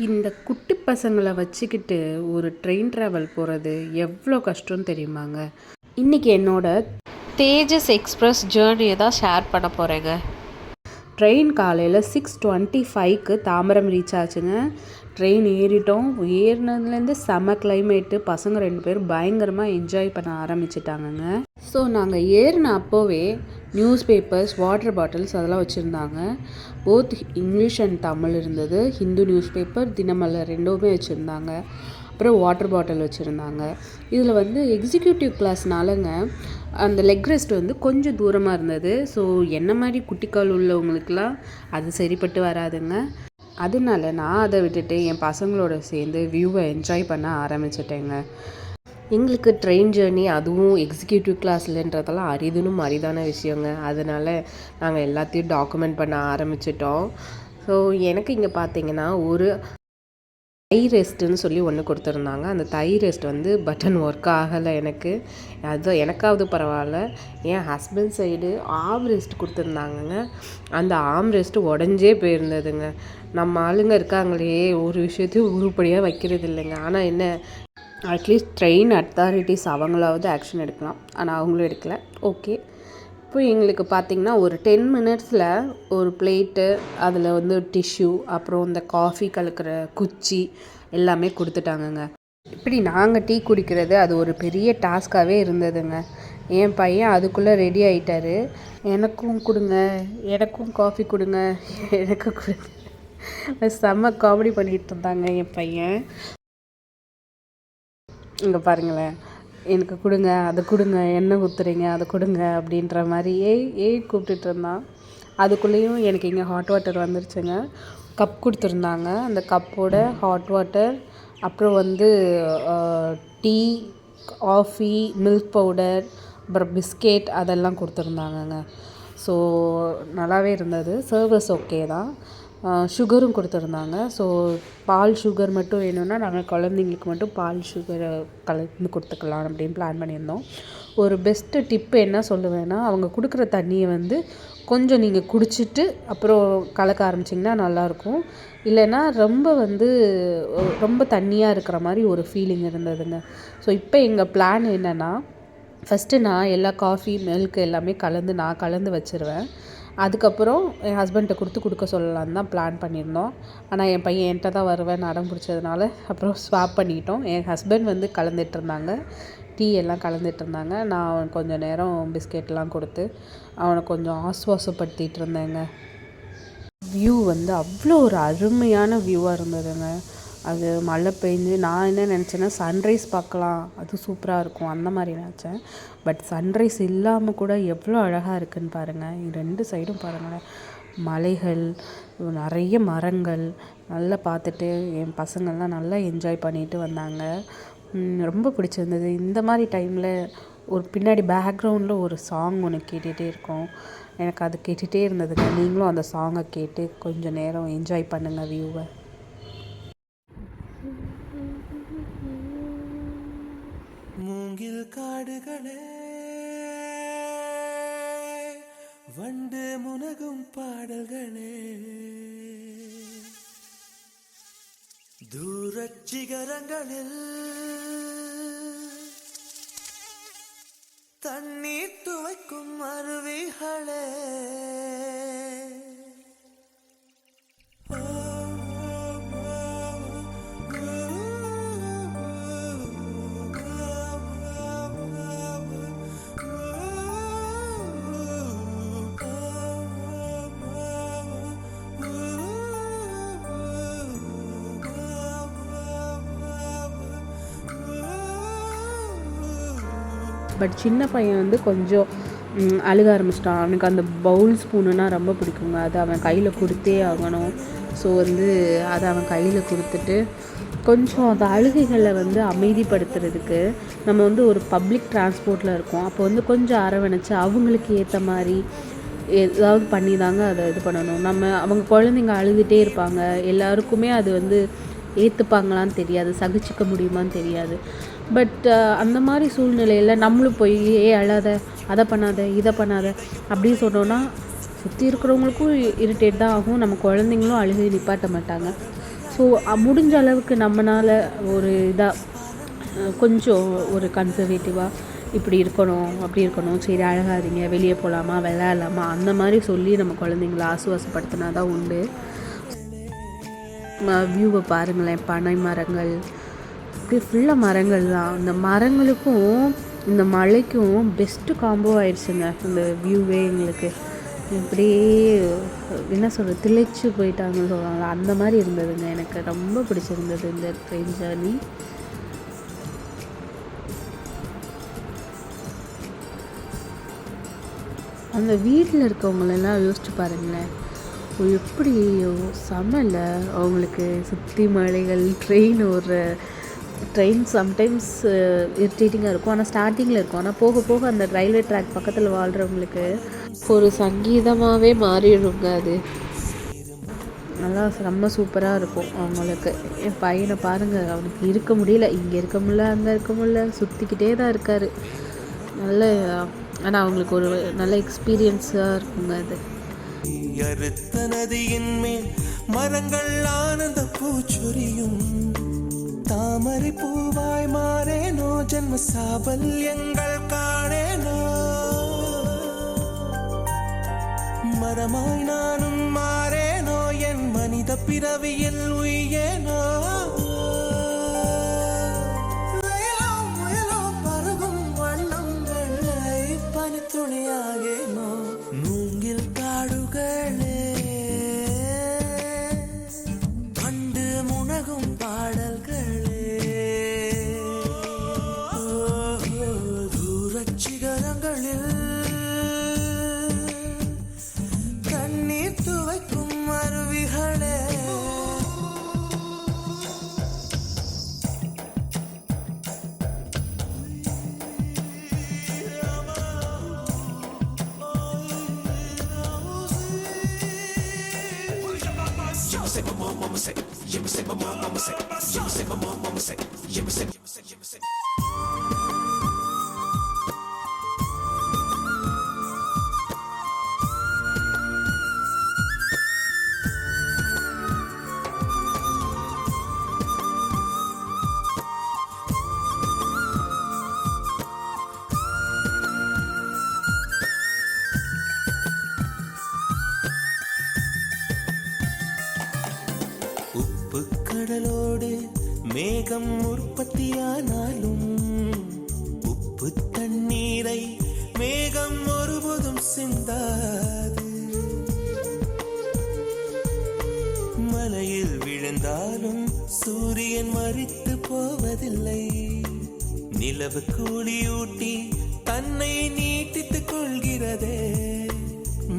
இந்த குட்டி பசங்களை வச்சுக்கிட்டு ஒரு ட்ரெயின் ட்ராவல் போகிறது எவ்வளோ கஷ்டம்னு தெரியுமாங்க. இன்றைக்கி என்னோட தேஜஸ் எக்ஸ்பிரஸ் ஜேர்னியை தான் ஷேர் பண்ண போகிறேங்க. ட்ரெயின் காலையில் 6:25க்கு தாம்பரம் ரீச் ஆச்சுங்க. ட்ரெயின் ஏறிட்டோம். ஏறினதுலேருந்து செம கிளைமேட்டு. பசங்க 2 பேரும் பயங்கரமாக என்ஜாய் பண்ண ஆரம்பிச்சிட்டாங்கங்க. ஸோ நாங்கள் ஏறின அப்போவே நியூஸ் பேப்பர்ஸ், வாட்டர் பாட்டில்ஸ் அதெல்லாம் வச்சுருந்தாங்க. போத் இங்கிலீஷ் அண்ட் தமிழ் இருந்தது. ஹிந்து நியூஸ் பேப்பர், தினமலர் ரெண்டுமே வச்சுருந்தாங்க. அப்புறம் வாட்டர் பாட்டில் வச்சுருந்தாங்க. இதில் வந்து எக்ஸிக்யூட்டிவ் கிளாஸ்னாலங்க அந்த லெக் ரெஸ்ட் வந்து கொஞ்சம் தூரமாக இருந்தது. ஸோ என்ன மாதிரி குட்டிக்கால் உள்ளவங்களுக்கெல்லாம் அது சரிப்பட்டு வராதுங்க. அதனால நான் அதை விட்டுட்டு என் பசங்களோட சேர்ந்து வியூவை என்ஜாய் பண்ண ஆரம்பிச்சிட்டேங்க. எங்களுக்கு ட்ரெயின் ஜேர்னி, அதுவும் எக்ஸிக்யூட்டிவ் கிளாஸ்லன்றதெல்லாம் அரிதான விஷயங்க. அதனால் நாங்கள் எல்லாத்தையும் டாக்குமெண்ட் பண்ண ஆரம்பிச்சிட்டோம். ஸோ எனக்கு இங்கே பார்த்தீங்கன்னா ஒரு தை ரெஸ்ட்டுன்னு சொல்லி ஒன்று கொடுத்துருந்தாங்க. அந்த தை ரெஸ்ட் வந்து பட்டன் ஒர்க் ஆகலை எனக்கு. அது எனக்காவது பரவாயில்ல. என் ஹஸ்பண்ட் சைடு ஆம் ரெஸ்ட் கொடுத்துருந்தாங்கங்க. அந்த ஆம் ரெஸ்ட்டு உடஞ்சே போயிருந்ததுங்க. நம்ம ஆளுங்க இருக்காங்களே, ஒரு விஷயத்தையும் உருப்படியாக வைக்கிறது இல்லைங்க. ஆனால் என்ன, அட்லீஸ்ட் ட்ரெயின் அத்தாரிட்டிஸ் அவங்களாவது ஆக்ஷன் எடுக்கலாம். ஆனால் அவங்களும் எடுக்கலை. ஓகே, இப்போ எங்களுக்கு பார்த்திங்கன்னா ஒரு 10 மினிட்ஸில் ஒரு பிளேட்டு, அதில் வந்து டிஷ்யூ, அப்புறம் இந்த காஃபி கலக்கிற குச்சி எல்லாமே கொடுத்துட்டாங்கங்க. இப்படி நாங்கள் டீ குடிக்கிறது அது ஒரு பெரிய டாஸ்க்காகவே இருந்ததுங்க. என் பையன் அதுக்குள்ளே ரெடி ஆகிட்டாரு. எனக்கும் கொடுங்க, எனக்கும் காஃபி கொடுங்க, எனக்கும் கொடுங்க. செம்ம காமெடி பண்ணிகிட்டு இருந்தாங்க என் பையன். இங்கே பாருங்களேன், எனக்கு கொடுங்க, அதை கொடுங்க, எண்ணெய் ஊற்றுறீங்க, அதை கொடுங்க அப்படின்ற மாதிரி ஏய் கூப்பிட்டுட்டு இருந்தான். அதுக்குள்ளேயும் எனக்கு இங்கே ஹாட் வாட்டர் வந்துருச்சுங்க. கப் கொடுத்துருந்தாங்க. அந்த கப்போட ஹாட் வாட்டர், அப்புறம் வந்து டீ, காஃபி, மில்க் பவுடர், அப்புறம் பிஸ்கெட் அதெல்லாம் கொடுத்துருந்தாங்கங்க. ஸோ நல்லாவே இருந்தது. சர்வஸ் ஓகே தான். சுகரும் கொடுத்துருந்தாங்க. ஸோ பால் சுகர் மட்டும் வேணும்னா நாங்கள் குழந்தைங்களுக்கு மட்டும் பால் சுகரை கலந்து கொடுத்துக்கலாம் அப்படின்னு பிளான் பண்ணியிருந்தோம். ஒரு பெஸ்ட்டு டிப்பு என்ன சொல்லுவேன்னா, அவங்க கொடுக்குற தண்ணியை வந்து கொஞ்சம் நீங்கள் குடிச்சிட்டு அப்புறம் கலக்க ஆரம்பிச்சிங்கன்னா நல்லாயிருக்கும். இல்லைன்னா ரொம்ப தண்ணியாக இருக்கிற மாதிரி ஒரு ஃபீலிங் இருந்ததுங்க. ஸோ இப்போ எங்கள் பிளான் என்னென்னா, ஃபஸ்ட்டு நான் எல்லா காஃபி, மில்க் எல்லாமே நான் கலந்து வச்சுருவேன். அதுக்கப்புறம் என் ஹஸ்பண்ட்டை கொடுக்க சொல்லலான்னு தான் பிளான் பண்ணியிருந்தோம். ஆனால் என் பையன் என்கிட்ட தான் வருவேன் அடம் பிடிச்சதுனால அப்புறம் ஸ்வாப் பண்ணிட்டோம். என் ஹஸ்பண்ட் வந்து கலந்துட்டுருந்தாங்க, டீ எல்லாம் கலந்துட்டுருந்தாங்க. நான் அவனுக்கு கொஞ்சம் நேரம் பிஸ்கெட்லாம் கொடுத்து அவனை கொஞ்சம் ஆஸ்வாசப்படுத்திகிட்டு இருந்தேங்க. வியூ வந்து அவ்வளோ ஒரு அருமையான வியூவாக இருந்ததுங்க. அது மழை பெஞ்சு நான் என்ன நினச்சேன்னா, சன்ரைஸ் பார்க்கலாம், அது சூப்பராக இருக்கும் அந்த மாதிரி நினச்சேன். பட் சன்ரைஸ் இல்லாமல் கூட எவ்வளோ அழகாக இருக்குதுன்னு பாருங்கள். 2 சைடும் பாருங்களேன், மலைகள், நிறைய மரங்கள் நல்லா பார்த்துட்டு என் பசங்கள்லாம் நல்லா என்ஜாய் பண்ணிட்டு வந்தாங்க. ரொம்ப பிடிச்சிருந்தது. இந்த மாதிரி டைமில் ஒரு பின்னாடி பேக்ரவுண்டில் ஒரு சாங் ஒன்று கேட்டுகிட்டே இருக்கும். எனக்கு அது கேட்டுகிட்டே இருந்ததுங்க. நீங்களும் அந்த சாங்கை கேட்டு கொஞ்சம் நேரம் என்ஜாய் பண்ணுங்கள் வியூவை. மூங்கில் காடுகளே, வண்டு முனகும் பாடல்களே, தூரச் சிகரங்களில் தண்ணீர் துவைக்கும் அருவிகளே, பட் சின்ன பையன் வந்து கொஞ்சம் அழுக ஆரம்பிச்சிட்டான். அவனுக்கு அந்த பவுல் ஸ்பூனுன்னா ரொம்ப பிடிக்குங்க. அது அவன் கையில் கொடுத்தே ஆகணும். ஸோ வந்து அதை அவன் கையில் கொடுத்துட்டு கொஞ்சம் அந்த அழுகைகளை வந்து அமைதிப்படுத்துறதுக்கு நம்ம வந்து ஒரு பப்ளிக் டிரான்ஸ்போர்ட்டில் இருக்கோம். அப்போ வந்து கொஞ்சம் அரவணைச்சு அவங்களுக்கு ஏற்ற மாதிரி ஏதாவது பண்ணி தாங்க அதை இது பண்ணணும். அவங்க குழந்தைங்க அழுதுகிட்டே இருப்பாங்க. எல்லாருக்குமே அது வந்து ஏற்றுப்பாங்களான்னு தெரியாது, சகிச்சிக்க முடியுமான்னு தெரியாது. பட் அந்த மாதிரி சூழ்நிலையில் நம்மளும் போய் அழாத, அதை பண்ணாத, இதை பண்ணாத அப்படின்னு சொன்னோன்னா சுற்றி இருக்கிறவங்களுக்கும் இரிட்டேட் தான் ஆகும். நம்ம குழந்தைங்களும் அழுகை நிப்பாட்ட மாட்டாங்க. ஸோ ஸோ முடிஞ்ச அளவுக்கு நம்மளால் ஒரு இதாக கொஞ்சம் ஒரு கன்சர்வேட்டிவாக இப்படி இருக்கணும் அப்படி இருக்கணும், சரி அழகாதீங்க, வெளியே போகலாமா விளையாடலாமா அந்த மாதிரி சொல்லி நம்ம குழந்தைங்கள ஆசுவாசப்படுத்தினா தான் உண்டு. வியூவை பாருங்களேன், பனை மரங்கள் இப்படி ஃபுல்லாக மரங்கள் தான். இந்த மரங்களுக்கும் இந்த மலைக்கும் பெஸ்ட்டு காம்போ ஆயிடுச்சுங்க இந்த வியூவே. எங்களுக்கு இப்படியே என்ன சொல்கிறது, திளைச்சு போயிட்டாங்கன்னு சொல்லுவாங்க, அந்த மாதிரி இருந்ததுங்க. எனக்கு ரொம்ப பிடிச்சிருந்தது இந்த ட்ரெயின் ஜேர்னி. அந்த வீட்டில் இருக்கவங்களெல்லாம் யோசிச்சு பாருங்களேன், எப்படி செம்மல அவங்களுக்கு சுற்றி மலைகள், ட்ரெயின் சம்டைம்ஸ் இரிட்டேட்டிங்காக இருக்கும், ஆனால் ஸ்டார்டிங்கில் இருக்கும். ஆனால் போக போக அந்த ரயில்வே ட்ராக் பக்கத்தில் வாழ்கிறவங்களுக்கு ஒரு சங்கீதமாகவே மாறிடுங்க அது. நல்லா ரொம்ப சூப்பராக இருக்கும் அவங்களுக்கு. என் பையனை பாருங்கள், அவனுக்கு இருக்க முடியல, இங்கே இருக்க முடியல, அங்கே இருக்க முடியல, சுற்றிக்கிட்டே தான் இருக்கார். நல்ல ஆனால் அவங்களுக்கு ஒரு நல்ல எக்ஸ்பீரியன்ஸாக இருக்குங்க அது. அறுத்த நதியின் மேல் மரங்கள் ஆனந்த பூச்சொரியும், தாமரை பூவாய் மாறேனோ, ஜன்ம சாபல்யங்கள் காணேனோ, மரமாய் நானும் மாறேனோ, என் மனித பிறவியில் உயேனோ, பருகும் வண்ணங்களை பனித்துளியாகேனோ, மூங்கில் காடுகளே கண்டு முனகும் பாடல்களே, தூரச் சிகரங்களில் கண்ணீர் துவைக்கும் அருவிகளே, உப்பு கடலோடு மேகம் உற்பத்தியானாலும் உப்பு தண்ணீரை மேகம் ஒருபோதும் சிந்தாது, மலையில் விழுந்தாலும் சூரியன் மரித்து போவதில்லை, நிலவு கூலியூட்டி தன்னை நீட்டித்துக் கொள்கிறதே,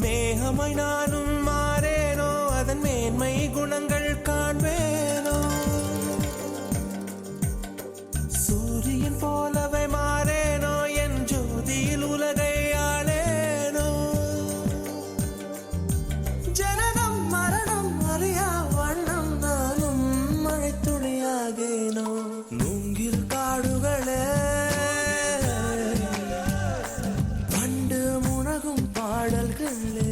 மேகமாய் நானும் மாறேனோ, அதன் மேன்மை குணங்கள் காண்பேனோ, சூரியன் போலவே மாறேனோ, என் ஜோதியில் உலகை ஆளேனோ, ஜனனம் மரணம் அறியா வண்ணம் நானும் மழைத்துளியாகேனோ, மூங்கில் காடுகளே கண்டு முனகும் பாடல்களே,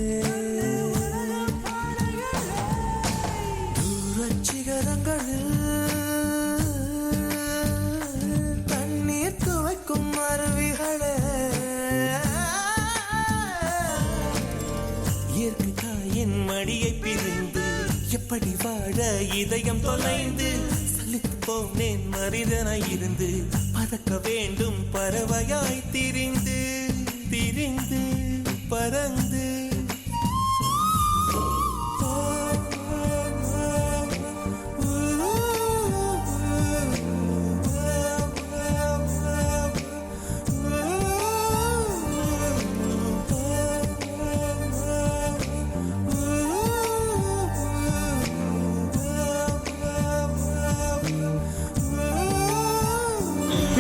சிகரங்களில் தண்ணீர் துவைக்கும் அருவிகளே, இயற்கை தாயின் மடியை பிரிந்து எப்படி வாழ இதயம் தொலைந்து, சலித்து போனேன் மனிதனாய் இருந்து, பறக்க வேண்டும் பறவையாய் திரிந்து திரிந்து பறந்து,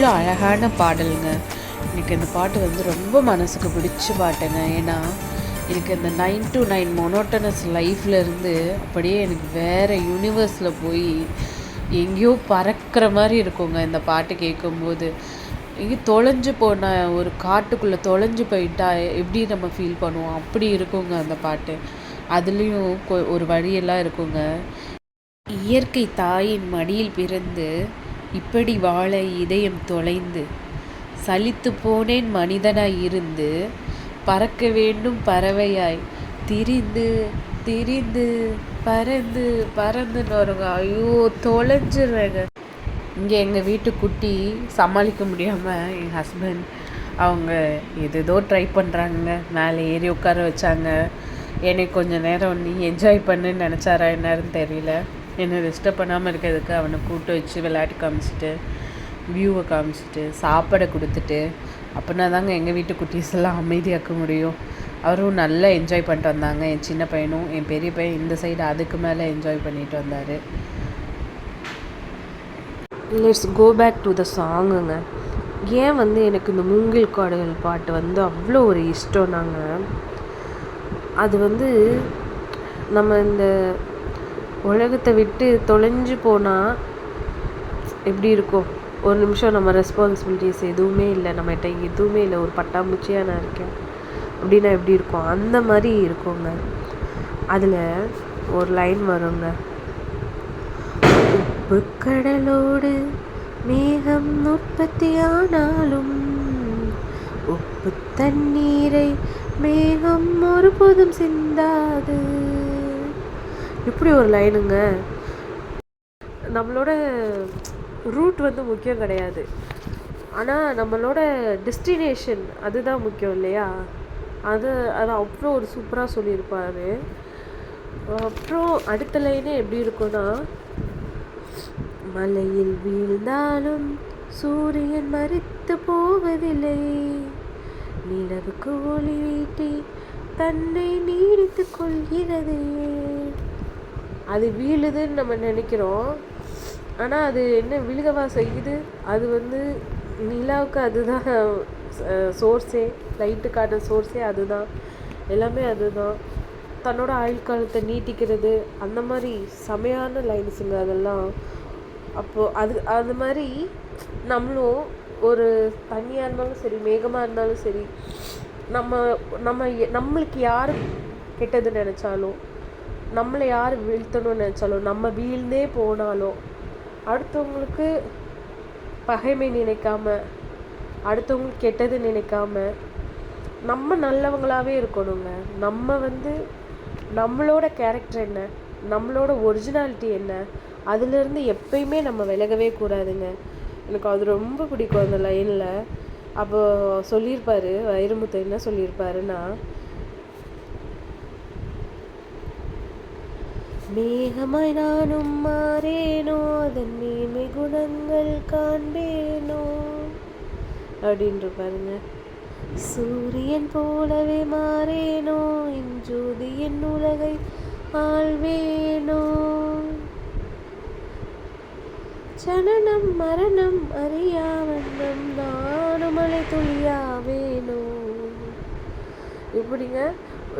இவ்வளோ அழகான பாடலுங்க. எனக்கு இந்த பாட்டு ரொம்ப மனசுக்கு பிடிச்ச பாட்டுங்க. ஏன்னா எனக்கு இந்த 9 to 9 மொனோட்டனஸ் லைஃப்லேருந்து அப்படியே எனக்கு வேறு யூனிவர்ஸில் போய் எங்கேயோ பறக்கிற மாதிரி இருக்குங்க இந்த பாட்டு கேட்கும்போது. எங்கேயும் தொலைஞ்சு போன ஒரு காட்டுக்குள்ளே தொலைஞ்சு போயிட்டா எப்படி நம்ம ஃபீல் பண்ணுவோம், அப்படி இருக்குங்க அந்த பாட்டு. அதுலேயும் ஒரு வழியெல்லாம் இருக்குங்க. இயற்கை தாயின் மடியில் பிறந்து இப்படி வாழ இதயம் தொலைந்து சலித்து போனேன் மனிதனாய் இருந்து பறக்க வேண்டும் பறவையாய் திரிந்து திரிந்து பறந்து பறந்துன்னு வருங்க. ஐயோ தொலைஞ்சிருவேங்க. இங்கே எங்கள் வீட்டு குட்டி சமாளிக்க முடியாமல் என் ஹஸ்பண்ட் அவங்க ஏதோ ட்ரை பண்ணுறாங்க. மேலே ஏறி உட்கார வச்சாங்க. என்னை கொஞ்சம் நேரம் நீ என்ஜாய் பண்ணுன்னு நினச்சாரா என்னன்னு தெரியல. என்னை டிஸ்டர்ப் பண்ணாமல் இருக்கிறதுக்கு அவனை கூப்பிட்டு வச்சு விளையாட்டு காமிச்சிட்டு வியூவை காமிச்சிட்டு சாப்பாடை கொடுத்துட்டு அப்படின்னா தாங்க எங்கள் வீட்டு குட்டீஸ் எல்லாம் அமைதியாக்க முடியும். அவரும் நல்லா என்ஜாய் பண்ணிட்டு வந்தாங்க. என் சின்ன பையனும் என் பெரிய பையன் இந்த சைடு அதுக்கு மேலே என்ஜாய் பண்ணிட்டு வந்தார். Let's go back to the சாங்குங்க. ஏன் வந்து எனக்கு இந்த மூங்கில் காடுகள் பாட்டு வந்து அவ்வளோ ஒரு இஷ்டம்னாங்க, அது வந்து நம்ம இந்த உலகத்தை விட்டு தொலைஞ்சு போனால் எப்படி இருக்கும், ஒரு நிமிஷம் நம்ம ரெஸ்பான்சிபிலிட்டிஸ் எதுவுமே இல்லை, நம்மகிட்ட எதுவுமே இல்லை, ஒரு பட்டாம்பூச்சியாக நான் இருக்கேன் அப்படின்னா எப்படி இருக்கும், அந்த மாதிரி இருக்குங்க. அதில் ஒரு லைன் வருங்க, உப்பு கடலோடு மேகம் உற்பத்தியானாலும் உப்பு தண்ணீரை மேகம் ஒருபோதும் சிந்தாது. இப்படி ஒரு லைனுங்க. நம்மளோட ரூட் வந்து முக்கியம் கிடையாது, ஆனால் நம்மளோட டெஸ்டினேஷன் அதுதான் முக்கியம் இல்லையா. அது அவ்வளோ ஒரு சூப்பராக சொல்லியிருப்பார். அப்புறம் அடுத்த லைனே எப்படி இருக்குன்னா, மலையில் வீழ்ந்தாலும் சூரியன் மறித்து போவதில்லை, நிலவுக்கு ஒளி வீட்டி தன்னை நீடித்து கொள்கிறது. அது வீழுதுன்னு நம்ம நினைக்கிறோம், ஆனால் அது என்ன விழுகவா செய்யுது, அது வந்து நிலாவுக்கு அதுதான் சோர்ஸே, லைட்டுக்கான சோர்ஸே அதுதான், எல்லாமே அதுதான். தன்னோட ஆயுள் காலத்தை நீட்டிக்கிறது, அந்த மாதிரி செமையான லைன்ஸுங்க அதெல்லாம். அப்போது அது மாதிரி நம்மளும் ஒரு தண்ணியாக இருந்தாலும் சரி, மேகமாக இருந்தாலும் சரி, நம்மளுக்கு யார் கெட்டது நினச்சாலும், நம்மளை யார் வீழ்த்தணும்னு நினச்சாலும், நம்ம வீழ்ந்தே போனாலும் அடுத்தவங்களுக்கு பகைமை நினைக்காம, அடுத்தவங்களுக்கு கெட்டது நினைக்காம நம்ம நல்லவங்களாகவே இருக்கணுங்க. நம்ம வந்து நம்மளோட கேரக்டர் என்ன, நம்மளோட ஒரிஜினாலிட்டி என்ன, அதுலேருந்து எப்பயுமே நம்ம விலகவே கூடாதுங்க. எனக்கு அது ரொம்ப பிடிக்கும் அந்த லைனில். அப்போ சொல்லியிருப்பார் வைரமுத்து, என்ன சொல்லியிருப்பாருன்னா, மேகமாய் நானும் மாறேனோ அதன் மேன்மை குணங்கள் காண்பேனோ அப்படின்ட்டு பாருங்க. சூரியன் போலவே மாறேனோ இஞ்சோதியின் உலகை ஆழ்வேனோ, ஜனனம் மரணம் அறியாவண்ணம் நானும் மழை துளியாவேனோ. இப்படிங்க,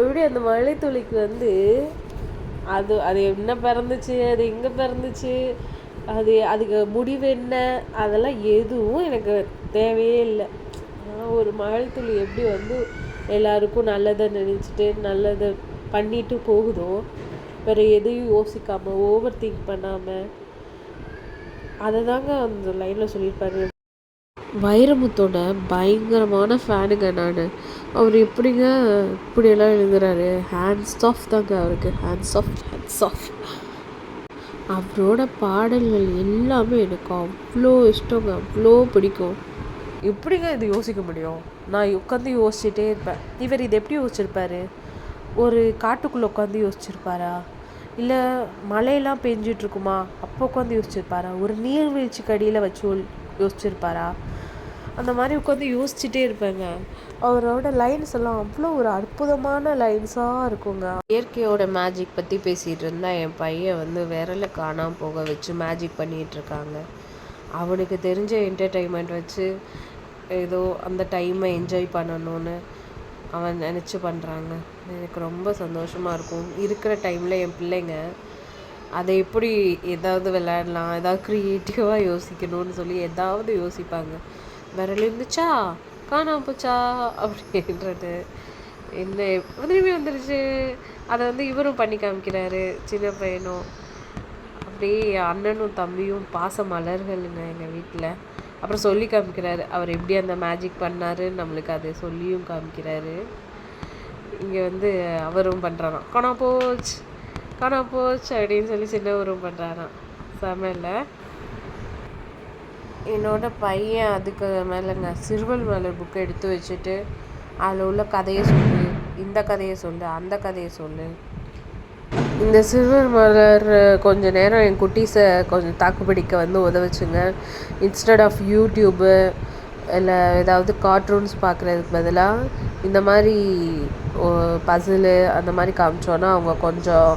இப்படி அந்த மழை துளிக்கு வந்து அது என்ன பிறந்துச்சு, அது எங்கே பிறந்துச்சு, அதுக்கு முடிவு என்ன, அதெல்லாம் எதுவும் எனக்கு தேவையே இல்லை. ஒரு மழை துளி எப்படி வந்து எல்லாருக்கும் நல்லதை நினச்சிட்டு நல்லதை பண்ணிட்டு போகுதோ, வேறு எதையும் யோசிக்காமல் ஓவர் திங்க் பண்ணாமல், அதை தாங்க அந்த லைனில் சொல்லியிருப்பாரு. வைரமுத்தோட பயங்கரமான ஃபேனுங்க நான். அவர் எப்படிங்க இப்படியெல்லாம் எழுதுறாரு, ஹேண்ட்ஸ் ஆஃப் தாங்க அவருக்கு, ஹேண்ட்ஸ் ஆஃப். அவரோட பாடல்கள் எல்லாமே எனக்கு அவ்வளோ இஷ்டங்க, அவ்வளோ பிடிக்கும். எப்படிங்க இது யோசிக்க முடியும், நான் உட்காந்து யோசிச்சுட்டே இருப்பேன். இவர் இது எப்படி யோசிச்சிருப்பாரு, ஒரு காட்டுக்குள்ளே உட்காந்து யோசிச்சிருப்பாரா, இல்லை மழையெல்லாம் பெஞ்சிட்ருக்குமா அப்போ உட்காந்து யோசிச்சிருப்பாரா, ஒரு நீர்வீழ்ச்சிக்கு அடியில் வச்சு யோசிச்சிருப்பாரா, அந்த மாதிரி உட்காந்து யோசிச்சுட்டே இருப்பேங்க. அவரோட லைன்ஸ் எல்லாம் அவ்வளோ ஒரு அற்புதமான லைன்ஸாக இருக்குங்க. இயற்கையோட மேஜிக் பற்றி பேசிகிட்டு இருந்தால் என் பையன் வந்து விரலை காணாமல் போக வச்சு மேஜிக் பண்ணிகிட்ருக்காங்க. அவனுக்கு தெரிஞ்ச என்டர்டெயின்மெண்ட் வச்சு ஏதோ அந்த டைமை என்ஜாய் பண்ணணும்னு அவன் நினச்சி பண்ணுறாங்க. எனக்கு ரொம்ப சந்தோஷமாக இருக்கும். இருக்கிற டைமில் என் பிள்ளைங்க அதை எப்படி ஏதாவது விளையாடலாம், ஏதாவது க்ரியேட்டிவாக யோசிக்கணும்னு சொல்லி ஏதாவது யோசிப்பாங்க. விரல் இருந்துச்சா காணாமல் போச்சா அப்படின்றது, என்ன திரும்பி வந்துருச்சு, அதை வந்து இவரும் பண்ணி காமிக்கிறாரு, சின்ன பையனும். அப்படியே அண்ணனும் தம்பியும் பாச மலர்கள்ங்க எங்கள் வீட்டில். அப்புறம் சொல்லி காமிக்கிறாரு அவர் எப்படி அந்த மேஜிக் பண்ணாரு, நம்மளுக்கு அதை சொல்லியும் காமிக்கிறாரு. இங்கே வந்து அவரும் பண்ணுறாராம், காணா போச்சு அப்படின்னு சொல்லி சின்னவரும் பண்ணுறாராம். செமையில் என்னோட பையன் அதுக்கு மேலேங்க சிறுவல் மலர் புக்கை எடுத்து வச்சுட்டு அதில் உள்ள கதையை சொல்லு, இந்த கதையை சொல்லு, அந்த கதையை சொல்லு. இந்த சிறுவர் மலர் கொஞ்ச நேரம் என் குட்டீஸை கொஞ்சம் தாக்குப்பிடிக்க வந்து உதவுச்சுங்க. இன்ஸ்டெட் ஆஃப் யூடியூப்பு இல்லை ஏதாவது கார்ட்டூன்ஸ் பார்க்குறதுக்கு பதிலாக இந்த மாதிரி பசிலு அந்த மாதிரி காமிச்சோன்னா அவங்க கொஞ்சம்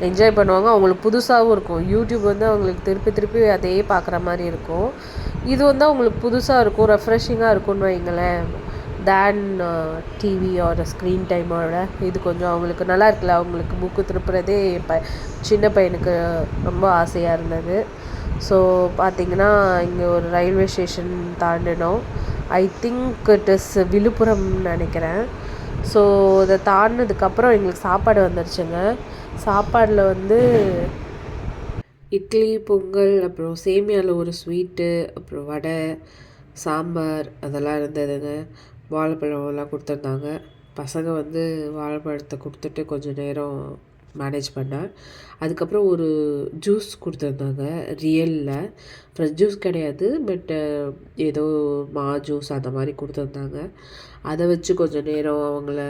என்ஜாய் பண்ணுவாங்க. அவங்களுக்கு புதுசாகவும் இருக்கும். யூடியூப் வந்து அவங்களுக்கு திருப்பி திருப்பி அதையே பார்க்குற மாதிரி இருக்கும். இது வந்து அவங்களுக்கு புதுசாக இருக்கும், ரெஃப்ரெஷிங்காக இருக்கும்னு வைங்களேன். தேன் டிவியோட ஸ்க்ரீன் டைமோட இது கொஞ்சம் அவங்களுக்கு நல்லா இருக்குல்ல. அவங்களுக்கு புக்கு திருப்புறதே சின்ன பையனுக்கு ரொம்ப ஆசையாக இருந்தது. ஸோ பார்த்திங்கன்னா இங்கே ஒரு ரயில்வே ஸ்டேஷன் தாண்டினோம். ஐ திங்க் இட் இஸ் விழுப்புரம்னு நினைக்கிறேன். ஸோ இதை தாண்டினதுக்கப்புறம் எங்களுக்கு சாப்பாடு வந்துருச்சுங்க. சாப்பாடில் வந்து இட்லி, பொங்கல், அப்புறம் சேமியாவில் ஒரு ஸ்வீட்டு, அப்புறம் வடை, சாம்பார் அதெல்லாம் இருந்ததுங்க. வாழைப்பழம்லாம் கொடுத்துருந்தாங்க. பசங்க வந்து வாழைப்பழத்தை கொடுத்துட்டு கொஞ்சம் நேரம் மேனேஜ் பண்ணேன். அதுக்கப்புறம் ஒரு ஜூஸ் கொடுத்துருந்தாங்க. ரியலில் ஃப்ரெஷ் ஜூஸ் கிடையாது, பட் ஏதோ மா ஜூஸ் அந்த மாதிரி கொடுத்துருந்தாங்க. அதை வச்சு கொஞ்சம் நேரம் அவங்கள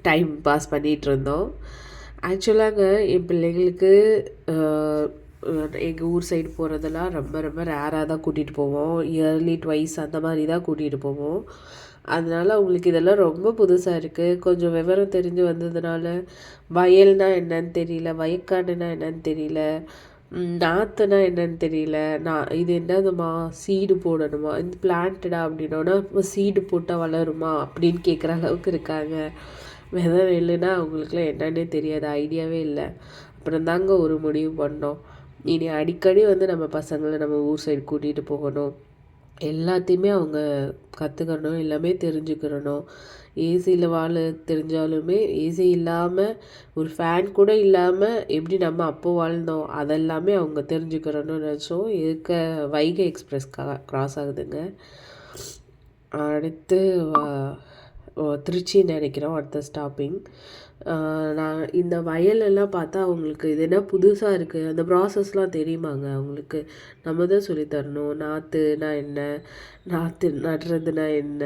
டைம் பாஸ் பண்ணிகிட்டு இருந்தோம். ஆக்சுவலாக என் பிள்ளைங்களுக்கு எங்கள் ஊர் சைடு போகிறதெல்லாம் ரொம்ப ரொம்ப ரேராக தான் கூட்டிகிட்டு போவோம். இயர்லி ட்வைஸ் அந்த மாதிரி தான் கூட்டிகிட்டு போவோம். அதனால் அவங்களுக்கு இதெல்லாம் ரொம்ப புதுசாக இருக்குது. கொஞ்சம் விவரம் தெரிஞ்சு வந்ததுனால வயல்னால் என்னன்னு தெரியல, வயக்காடுனா என்னன்னு தெரியல, நாற்றுனா என்னன்னு தெரியல, இது என்னதுமா சீடு போடணுமா, இந்த பிளான்டடா அப்படின்னோன்னா சீடு போட்டால் வளருமா அப்படின்னு கேட்குற அளவுக்கு இருக்காங்க. விதை நெல்லுனா அவங்களுக்குலாம் என்னன்னே தெரியாது, ஐடியாவே இல்லை. அப்புறம் தாங்க ஒரு முடிவு பண்ணோம், இனி அடிக்கடி வந்து நம்ம பசங்களை நம்ம ஊர் சைடு கூட்டிகிட்டு போகணும். எல்லாத்தையுமே அவங்க கற்றுக்கணும், எல்லாமே தெரிஞ்சுக்கிறணும். ஏசியில் வாழ தெரிஞ்சாலுமே ஏசி இல்லாமல் ஒரு ஃபேன் கூட இல்லாமல் எப்படி நம்ம அப்போ வாழ்ந்தோம் அதெல்லாமே அவங்க தெரிஞ்சுக்கிறணும்னு நினச்சோம். இருக்க வைகை எக்ஸ்பிரஸ் கிராஸ் ஆகுதுங்க. அடுத்து திருச்சின்னு நினைக்கிறோம் அடுத்த ஸ்டாப்பிங். நான் இந்த வயலெல்லாம் பார்த்தா அவங்களுக்கு இது என்ன புதுசாக இருக்குது, அந்த ப்ராசஸ்லாம் தெரியுமாங்க அவங்களுக்கு. நம்ம தான் சொல்லித்தரணும். நாற்றுனா என்ன, நாற்று நடுறதுனா என்ன.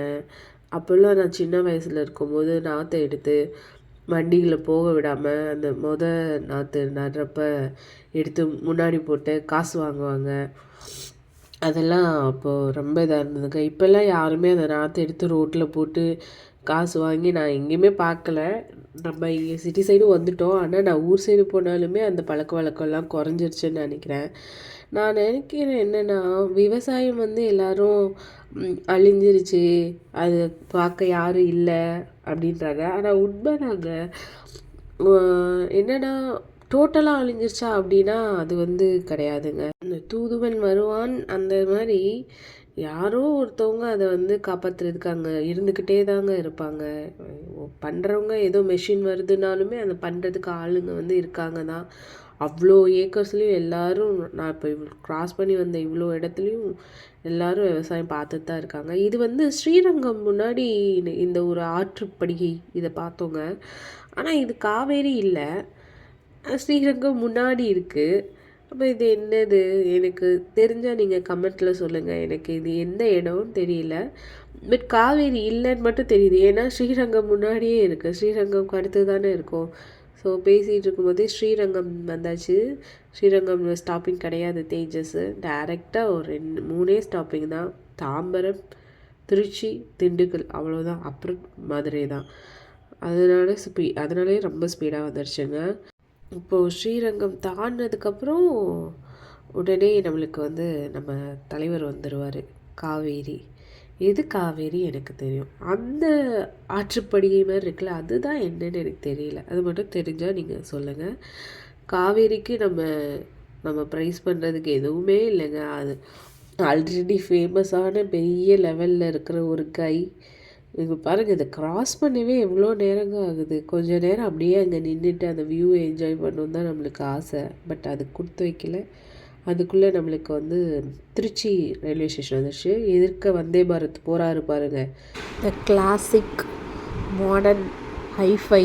அப்போல்லாம் நான் சின்ன வயசில் இருக்கும்போது நாற்றை எடுத்து வண்டிகளை போக விடாமல் அந்த நாற்று நடுறப்ப எடுத்து முன்னாடி போட்டு காசு வாங்குவாங்க. அதெல்லாம் அப்போது ரொம்ப இதாக இருந்ததுங்க. இப்போல்லாம் யாருமே அந்த நாற்றை எடுத்து ரோட்டில் போட்டு காசு வாங்கி நான் எங்கேயுமே பார்க்கல. நம்ம இங்கே சிட்டி சைடு வந்துட்டோம், ஆனால் நான் ஊர் சைடு போனாலுமே அந்த பழக்க வழக்கம்லாம் குறைஞ்சிருச்சுன்னு நினைக்கிறேன். நான் நினைக்கிறேன் என்னென்னா, விவசாயம் வந்து எல்லோரும் அழிஞ்சிருச்சு, அது பார்க்க யாரும் இல்லை அப்படின்றாங்க. ஆனால் உண்மைதாங்க. என்னென்னா டோட்டலாக அழிஞ்சிருச்சா அப்படின்னா அது வந்து கிடையாதுங்க. இந்த தூதுவன் வருவான் அந்த மாதிரி யாரோ ஒருத்தவங்க அதை வந்து காப்பாற்றுறதுக்கு அங்கே இருந்துக்கிட்டே தாங்க இருப்பாங்க. பண்ணுறவங்க ஏதோ மெஷின் வருதுனாலுமே அதை பண்ணுறதுக்கு ஆளுங்க வந்து இருக்காங்க தான். அவ்வளோ ஏக்கர்ஸ்லேயும் எல்லோரும், நான் இப்போ க்ராஸ் பண்ணி வந்த இவ்வளோ இடத்துலையும் எல்லோரும் விவசாயம் பார்த்துட்டு தான் இருக்காங்க. இது வந்து ஸ்ரீரங்கம் முன்னாடி இந்த ஒரு ஆற்றுப்படுகை இதை பார்த்தோங்க. ஆனால் இது காவேரி இல்லை, ஸ்ரீரங்கம் முன்னாடி இருக்குது. அப்போ இது என்னது, எனக்கு தெரிஞ்சால் நீங்கள் கமெண்ட்டில் சொல்லுங்கள். எனக்கு இது எந்த இடம்னு தெரியல, பட் காவேரி இல்லைன்னு மட்டும் தெரியுது. ஏன்னா ஸ்ரீரங்கம் முன்னாடியே இருக்குது, ஸ்ரீரங்கம்க்கு அடுத்து தானே இருக்கும். ஸோ பேசிகிட்டு இருக்கும்போதே ஸ்ரீரங்கம் வந்தாச்சு. ஸ்ரீரங்கம் ஸ்டாப்பிங் கிடையாது தேஜஸ், டைரெக்டாக ஒரு 3 ஸ்டாப்பிங் தான். தாம்பரம், திருச்சி, திண்டுக்கல், அவ்வளோதான். அப்புறம் மதுரை தான். அதனாலே ரொம்ப ஸ்பீடாக வந்துருச்சுங்க. இப்போது ஸ்ரீரங்கம் தாண்டினதுக்கப்புறம் உடனே நம்மளுக்கு வந்து நம்ம தலைவர் வந்துடுவார். காவேரி, எது காவேரி எனக்கு தெரியும், அந்த ஆற்றுப்படுகை மாதிரி இருக்குல்ல, அதுதான் என்னன்னு எனக்கு தெரியல. அது மட்டும் தெரிஞ்சால் நீங்கள் சொல்லுங்கள். காவேரிக்கு நம்ம ப்ரைஸ் பண்ணுறதுக்கு எதுவுமே இல்லைங்க. அது ஆல்ரெடி ஃபேமஸான பெரிய லெவலில் இருக்கிற ஒரு கை. இங்கே பாருங்கள், இதை கிராஸ் பண்ணவே எவ்வளோ நேரங்க ஆகுது. கொஞ்ச நேரம் அப்படியே அங்கே நின்றுட்டு அந்த வியூவை என்ஜாய் பண்ணணும் தான் நம்மளுக்கு ஆசை. பட் அது கொடுத்து வைக்கல. அதுக்குள்ளே நம்மளுக்கு வந்து திருச்சி ரயில்வே ஸ்டேஷன் வந்துடுச்சு. எதிர்க்க வந்தே பாரத் போகிறாரு பாருங்க. இந்த கிளாசிக் மாடர்ன் ஹைஃபை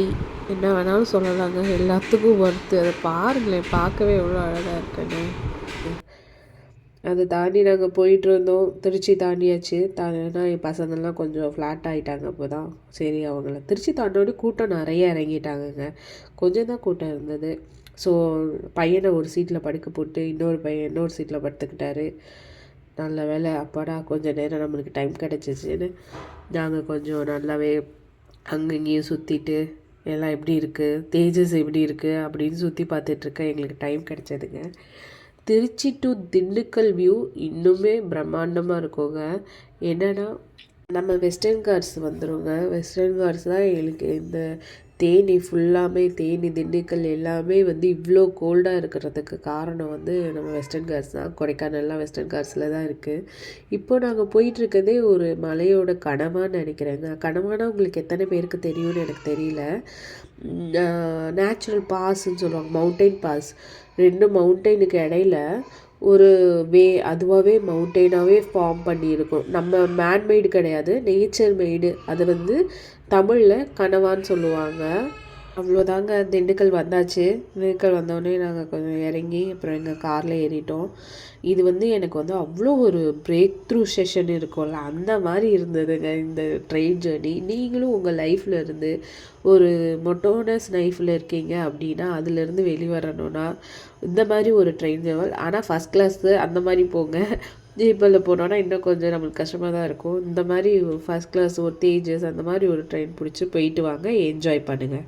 என்ன வேணாலும் சொல்லலாங்க, எல்லாத்துக்கும் ஒர்த்து. அதை பாருங்களேன், பார்க்கவே எவ்வளோ அழகாக இருக்குன்னு. அதை தாண்டி நாங்கள் போயிட்டு இருந்தோம். திருச்சி தாண்டியாச்சு. தாண்டினா என் பசங்கள்லாம் கொஞ்சம் ஃப்ளாட் ஆகிட்டாங்க. அப்போ தான் சரி அவங்கள திருச்சி தாண்டோடனே கூட்டம் நிறைய இறங்கிட்டாங்கங்க. கொஞ்சம் தான் கூட்டம் இருந்தது. ஸோ பையனை ஒரு சீட்டில் படுக்க போட்டு இன்னொரு பையன் இன்னொரு சீட்டில் படுத்துக்கிட்டாரு. நல்ல வேலை, அப்பாடா கொஞ்சம் நேரம் நம்மளுக்கு டைம் கிடச்சிச்சின்னு நாங்கள் கொஞ்சம் நல்லாவே அங்கங்கேயும் சுற்றிட்டு எல்லாம் எப்படி இருக்குது, தேஜஸ் எப்படி இருக்குது அப்படின்னு சுற்றி பார்த்துட்ருக்க எங்களுக்கு டைம் கிடச்சதுங்க. திருச்சி டு திண்டுக்கல் வியூ இன்னுமே பிரம்மாண்டமாக இருக்குங்க. என்னென்னா நம்ம வெஸ்டர்ன் கார்ஸ் வந்துடுங்க. வெஸ்டர்ன் கார்ஸ் தான் எங்களுக்கு இந்த தேனி ஃபுல்லாமே, தேனி திண்டுக்கல் எல்லாமே வந்து இவ்வளோ கோல்டாக இருக்கிறதுக்கு காரணம் வந்து நம்ம வெஸ்டர்ன் கார்ஸ் தான். கொடைக்கானல்லாம் வெஸ்டர்ன் கார்ஸில் தான் இருக்குது. இப்போது நாங்கள் போயிட்டுருக்கதே ஒரு மலையோட கனவான்னு நினைக்கிறேங்க. கனவானா உங்களுக்கு எத்தனை பேருக்கு தெரியும்னு எனக்கு தெரியல. நேச்சுரல் பாஸ்ன்னு சொல்லுவாங்க, மவுண்டெயின் பாஸ். 2 மவுண்டெயினுக்கு இடையில ஒரு அதுவாகவே மவுண்டெயினாகவே ஃபார்ம் பண்ணியிருக்கும். நம்ம மேன்மெய்டு கிடையாது, நேச்சர் மெய்டு. அதை வந்து தமிழில் கனவான்னு சொல்லுவாங்க. அவ்வளோதாங்க. திண்டுக்கல் வந்தாச்சு. திண்டுக்கல் வந்தோடனே நாங்கள் கொஞ்சம் இறங்கி அப்புறம் எங்கள் காரில் ஏறிட்டோம். இது வந்து எனக்கு வந்து அவ்வளோ ஒரு பிரேக் த்ரூ செஷன் இருக்கும்ல, அந்த மாதிரி இருந்ததுங்க இந்த ட்ரெயின் ஜேர்னி. நீங்களும் உங்கள் லைஃப்பில் இருந்து ஒரு மொட்டோனஸ் லைஃப்பில் இருக்கீங்க அப்படின்னா அதுலேருந்து வெளிவரணும்னா இந்த மாதிரி ஒரு ட்ரெயின் ஜேர்னல். ஆனால் ஃபஸ்ட் கிளாஸு அந்த மாதிரி போங்க. ஜீப்பில் போனோன்னா இன்னும் கொஞ்சம் நம்மளுக்கு கஷ்டமாக தான் இருக்கும். இந்த மாதிரி ஃபஸ்ட் கிளாஸ் ஒரு தேஜஸ் அந்த மாதிரி ஒரு ட்ரெயின் பிடிச்சி போயிட்டு வாங்க, என்ஜாய் பண்ணுங்கள்.